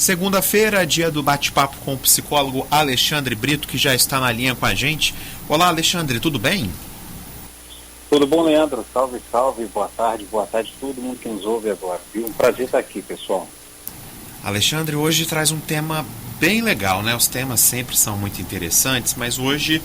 Segunda-feira, dia do bate-papo com o psicólogo Alexandre Brito, que já está na linha com a gente. Olá, Alexandre, tudo bem? Tudo bom, Leandro? Salve, salve, boa tarde a todo mundo que nos ouve agora. Um prazer estar aqui, pessoal. Alexandre, hoje traz um tema bem legal, né? Os temas sempre são muito interessantes, mas hoje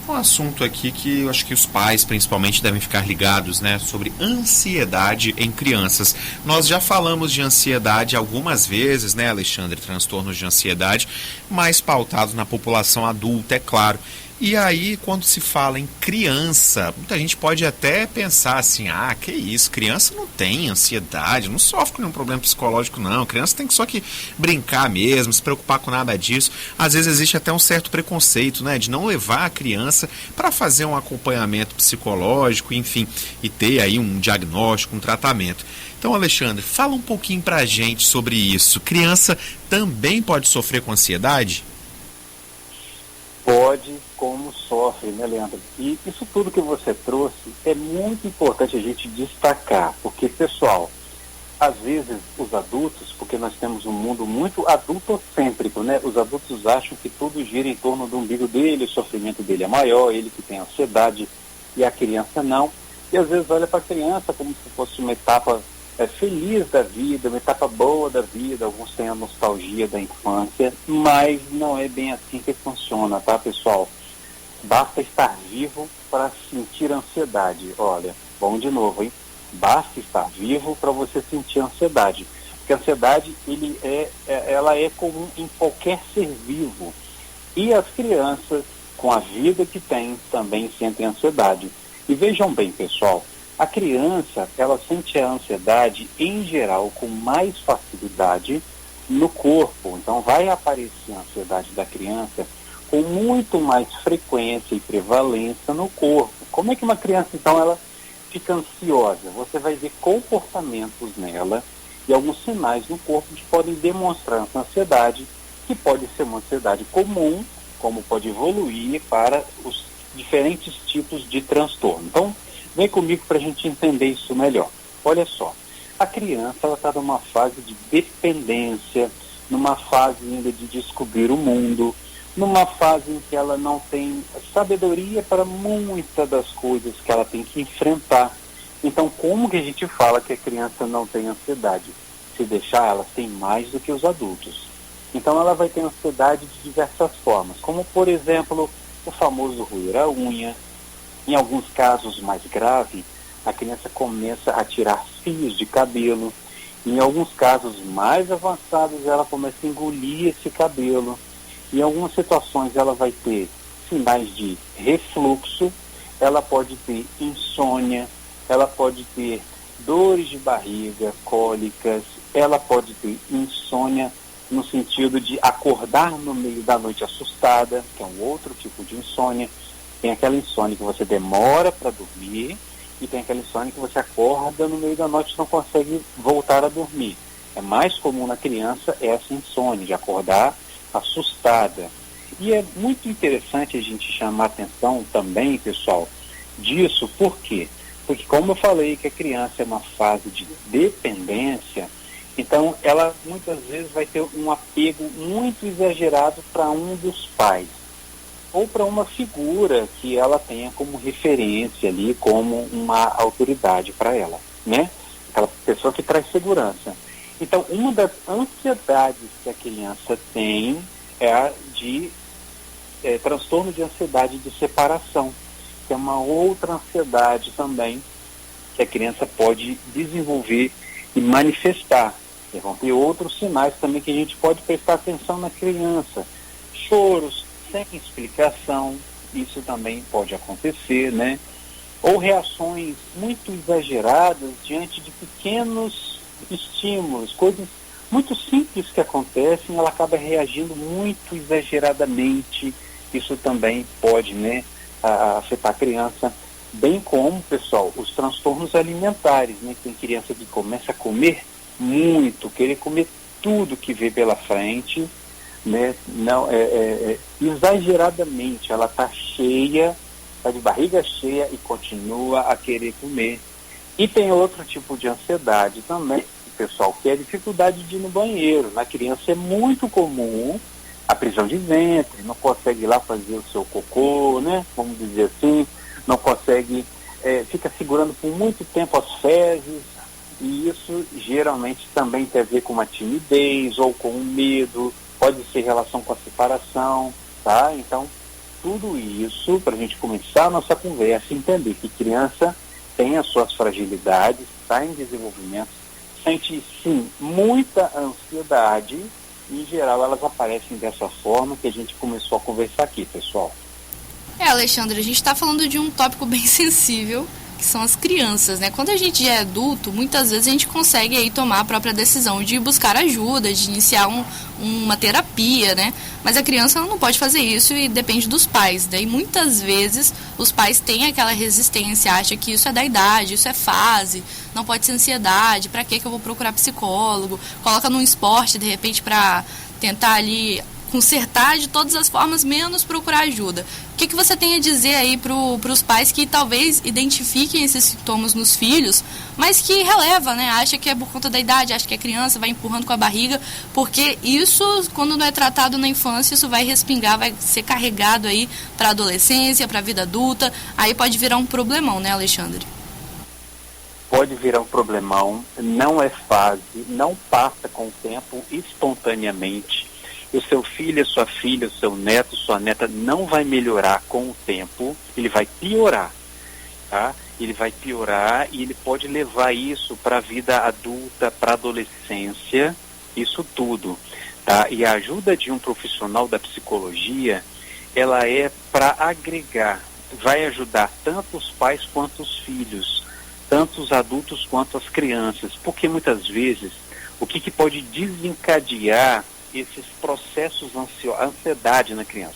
é um assunto aqui que eu acho que os pais, principalmente, devem ficar ligados, né? Sobre ansiedade em crianças. Nós já falamos de ansiedade algumas vezes, né, Alexandre? Transtornos de ansiedade, mais pautados na população adulta, é claro. E aí, quando se fala em criança, muita gente pode até pensar assim, que isso, criança não tem ansiedade, não sofre com nenhum problema psicológico não, criança tem que só que brincar mesmo, se preocupar com nada disso. Às vezes existe até um certo preconceito, né, de não levar a criança para fazer um acompanhamento psicológico, enfim, e ter aí um diagnóstico, um tratamento. Então, Alexandre, fala um pouquinho pra gente sobre isso. Criança também pode sofrer com ansiedade? Pode, como sofre, né, Leandro? E isso tudo que você trouxe é muito importante a gente destacar, porque, pessoal, às vezes os adultos, porque nós temos um mundo muito adultocêntrico, né? Os adultos acham que tudo gira em torno do umbigo dele, o sofrimento dele é maior, ele que tem ansiedade e a criança não. E às vezes olha para a criança como se fosse uma etapa feliz da vida, uma etapa boa da vida, alguns têm a nostalgia da infância, mas não é bem assim que funciona, tá, pessoal? Basta estar vivo para sentir ansiedade. Olha, bom de novo, hein? Basta estar vivo para você sentir ansiedade. Porque a ansiedade, ela é comum em qualquer ser vivo. E as crianças, com a vida que têm, também sentem ansiedade. E vejam bem, pessoal, a criança, ela sente a ansiedade, em geral, com mais facilidade no corpo. Então, vai aparecer a ansiedade da criança com muito mais frequência e prevalência no corpo. Como é que uma criança, então, ela fica ansiosa? Você vai ver comportamentos nela e alguns sinais no corpo que podem demonstrar essa ansiedade, que pode ser uma ansiedade comum, como pode evoluir para os diferentes tipos de transtorno. Então, vem comigo para a gente entender isso melhor. Olha só, a criança está numa fase de dependência, numa fase ainda de descobrir o mundo, numa fase em que ela não tem sabedoria para muitas das coisas que ela tem que enfrentar. Então, como que a gente fala que a criança não tem ansiedade? Se deixar, ela tem mais do que os adultos. Então, ela vai ter ansiedade de diversas formas, como, por exemplo, o famoso roer a unha. Em alguns casos mais graves, a criança começa a tirar fios de cabelo. Em alguns casos mais avançados, ela começa a engolir esse cabelo. Em algumas situações, ela vai ter sinais de refluxo, ela pode ter insônia, ela pode ter dores de barriga, cólicas, ela pode ter insônia no sentido de acordar no meio da noite assustada, que é um outro tipo de insônia. Tem aquela insônia que você demora para dormir e tem aquela insônia que você acorda no meio da noite e não consegue voltar a dormir. É mais comum na criança essa insônia, de acordar assustada. E é muito interessante a gente chamar a atenção também, pessoal, disso. Por quê? Porque, como eu falei que a criança é uma fase de dependência, então ela muitas vezes vai ter um apego muito exagerado para um dos pais, ou para uma figura que ela tenha como referência ali, como uma autoridade para ela, né? Aquela pessoa que traz segurança. Então, uma das ansiedades que a criança tem é a de transtorno de ansiedade de separação, que é uma outra ansiedade também que a criança pode desenvolver e manifestar. E vão ter outros sinais também que a gente pode prestar atenção na criança. Choros sem explicação, isso também pode acontecer, né? Ou reações muito exageradas diante de pequenos estímulos, coisas muito simples que acontecem, ela acaba reagindo muito exageradamente. Isso também pode, né, afetar a criança, bem como, pessoal, os transtornos alimentares, né? Tem criança que começa a comer muito, querer comer tudo que vê pela frente, né? Não, exageradamente, ela está cheia, está de barriga cheia e continua a querer comer. E tem outro tipo de ansiedade também, pessoal, que é a dificuldade de ir no banheiro. Na criança é muito comum a prisão de ventre, não consegue ir lá fazer o seu cocô, né? Vamos dizer assim, não consegue, fica segurando por muito tempo as fezes, e isso geralmente também tem a ver com uma timidez ou com um medo, pode ser relação com a separação, tá? Então, tudo isso, para a gente começar a nossa conversa, entender que criança tem as suas fragilidades, está em desenvolvimento, sente sim muita ansiedade, e em geral elas aparecem dessa forma que a gente começou a conversar aqui, pessoal. Alexandre, a gente está falando de um tópico bem sensível, que são as crianças, né? Quando a gente é adulto, muitas vezes a gente consegue aí tomar a própria decisão de buscar ajuda, de iniciar uma terapia, né? Mas a criança não pode fazer isso e depende dos pais. Daí muitas vezes os pais têm aquela resistência, acham que isso é da idade, isso é fase, não pode ser ansiedade, pra que eu vou procurar psicólogo? Coloca num esporte, de repente, pra tentar ali consertar de todas as formas, menos procurar ajuda. O que você tem a dizer aí para os pais que talvez identifiquem esses sintomas nos filhos, mas que releva, né? Acha que é por conta da idade, acha que é criança, vai empurrando com a barriga, porque isso, quando não é tratado na infância, isso vai respingar, vai ser carregado aí para a adolescência, para a vida adulta, aí pode virar um problemão, né, Alexandre? Pode virar um problemão, não é fase, não passa com o tempo espontaneamente. O seu filho, a sua filha, o seu neto, sua neta não vai melhorar com o tempo, ele vai piorar, tá? Ele vai piorar e ele pode levar isso para a vida adulta, para a adolescência, isso tudo, tá? E a ajuda de um profissional da psicologia, ela é para agregar, vai ajudar tanto os pais quanto os filhos, tanto os adultos quanto as crianças, porque muitas vezes o que pode desencadear esses processos ansiedade na criança,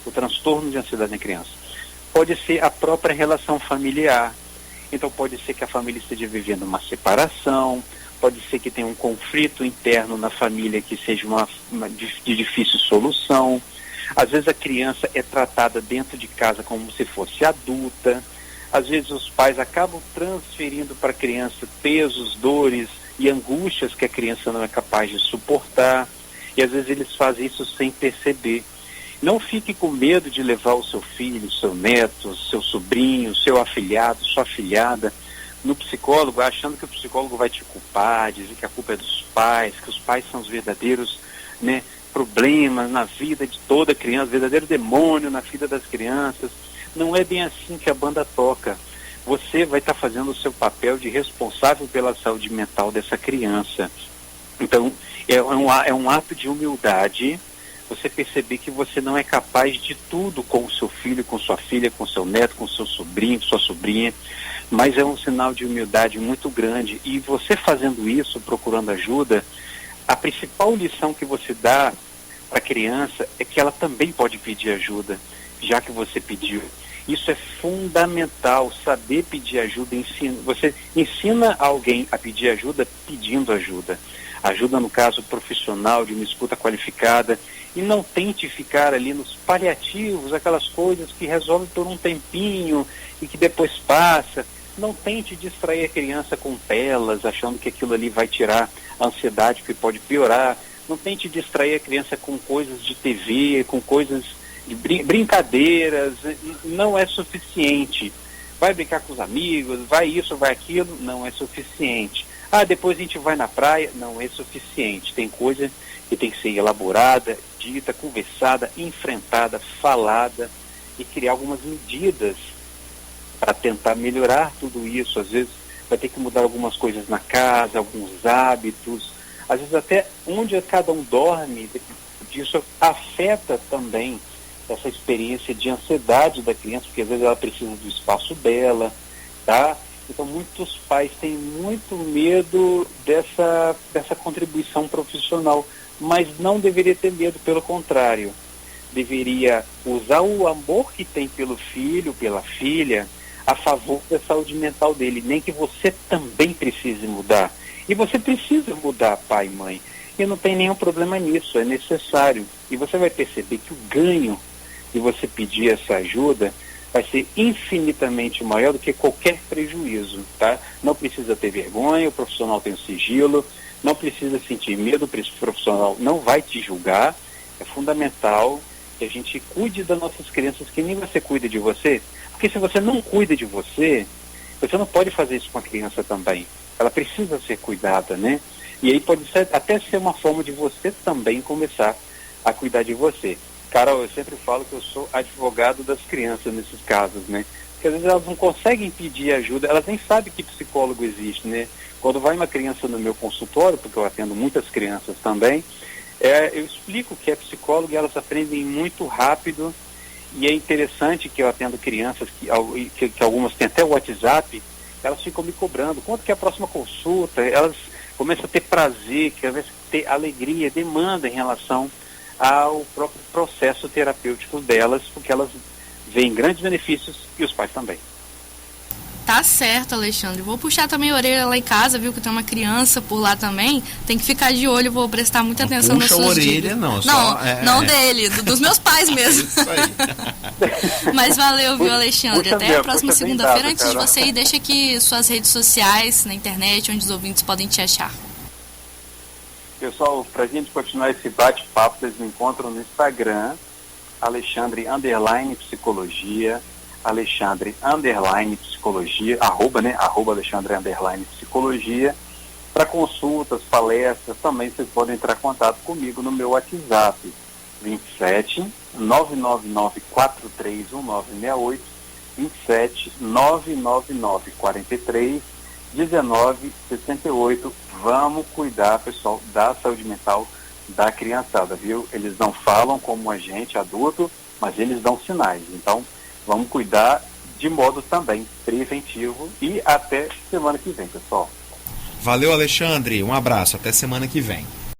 o transtorno de ansiedade na criança, pode ser a própria relação familiar. Então pode ser que a família esteja vivendo uma separação, pode ser que tenha um conflito interno na família que seja de difícil solução. Às vezes a criança é tratada dentro de casa como se fosse adulta. Às vezes os pais acabam transferindo para a criança pesos, dores e angústias que a criança não é capaz de suportar. E às vezes eles fazem isso sem perceber. Não fique com medo de levar o seu filho, seu neto, seu sobrinho, seu afilhado, sua afilhada no psicólogo, achando que o psicólogo vai te culpar, dizer que a culpa é dos pais, que os pais são os verdadeiros, né, problemas na vida de toda criança, verdadeiro demônio na vida das crianças. Não é bem assim que a banda toca. Você vai estar fazendo o seu papel de responsável pela saúde mental dessa criança. Então, é um ato de humildade você perceber que você não é capaz de tudo com o seu filho, com sua filha, com seu neto, com seu sobrinho, com sua sobrinha, mas é um sinal de humildade muito grande. E você fazendo isso, procurando ajuda, a principal lição que você dá para a criança é que ela também pode pedir ajuda, já que você pediu. Isso é fundamental, saber pedir ajuda. Você ensina alguém a pedir ajuda pedindo ajuda. Ajuda, no caso, profissional, de uma escuta qualificada, e não tente ficar ali nos paliativos, aquelas coisas que resolvem por um tempinho e que depois passa. Não tente distrair a criança com telas, achando que aquilo ali vai tirar a ansiedade, que pode piorar. Não tente distrair a criança com coisas de TV, com coisas de brincadeiras, não é suficiente. Vai brincar com os amigos, vai isso, vai aquilo, não é suficiente. Depois a gente vai na praia, não é suficiente. Tem coisa que tem que ser elaborada, dita, conversada, enfrentada, falada e criar algumas medidas para tentar melhorar tudo isso. Às vezes vai ter que mudar algumas coisas na casa, alguns hábitos, às vezes até onde cada um dorme, disso afeta também essa experiência de ansiedade da criança, porque às vezes ela precisa do espaço dela, tá? Então muitos pais têm muito medo dessa contribuição profissional, mas não deveria ter medo, pelo contrário. Deveria usar o amor que tem pelo filho, pela filha, a favor da saúde mental dele, nem que você também precise mudar. E você precisa mudar, pai e mãe. E não tem nenhum problema nisso, é necessário. E você vai perceber que o ganho de você pedir essa ajuda vai ser infinitamente maior do que qualquer prejuízo, tá? Não precisa ter vergonha, o profissional tem o sigilo, não precisa sentir medo, o profissional não vai te julgar. É fundamental que a gente cuide das nossas crianças, que nem você cuida de você, porque se você não cuida de você, você não pode fazer isso com a criança também. Ela precisa ser cuidada, né? E aí pode até ser uma forma de você também começar a cuidar de você. Carol, eu sempre falo que eu sou advogado das crianças nesses casos, né? Porque às vezes elas não conseguem pedir ajuda, elas nem sabem que psicólogo existe, né? Quando vai uma criança no meu consultório, porque eu atendo muitas crianças também, eu explico o que é psicólogo e elas aprendem muito rápido. E é interessante que eu atendo crianças que algumas têm até o WhatsApp, elas ficam me cobrando. Quanto que é a próxima consulta? Elas começam a ter prazer, começam a ter alegria, demanda em relação ao próprio processo terapêutico delas, porque elas veem grandes benefícios e os pais também. Tá certo, Alexandre. Vou puxar também a orelha lá em casa, viu que tem uma criança por lá também. Tem que ficar de olho, vou prestar muita atenção nas suas dicas. Puxa a orelha, não. Não dele, dos meus pais mesmo. Isso aí. Mas valeu, viu, Alexandre? Até a próxima segunda-feira. Antes de cara. você ir, deixa aqui suas redes sociais, na internet, onde os ouvintes podem te achar. Pessoal, pra gente continuar esse bate-papo, vocês me encontram no Instagram, Alexandre_Psicologia, Alexandre_Psicologia, arroba Alexandre_Psicologia. Para consultas, palestras, também vocês podem entrar em contato comigo no meu WhatsApp, 27 999 431968, 27 999 43 1968. Vamos cuidar, pessoal, da saúde mental da criançada, viu? Eles não falam como a gente, adulto, mas eles dão sinais. Então, vamos cuidar de modo também preventivo e até semana que vem, pessoal. Valeu, Alexandre. Um abraço. Até semana que vem.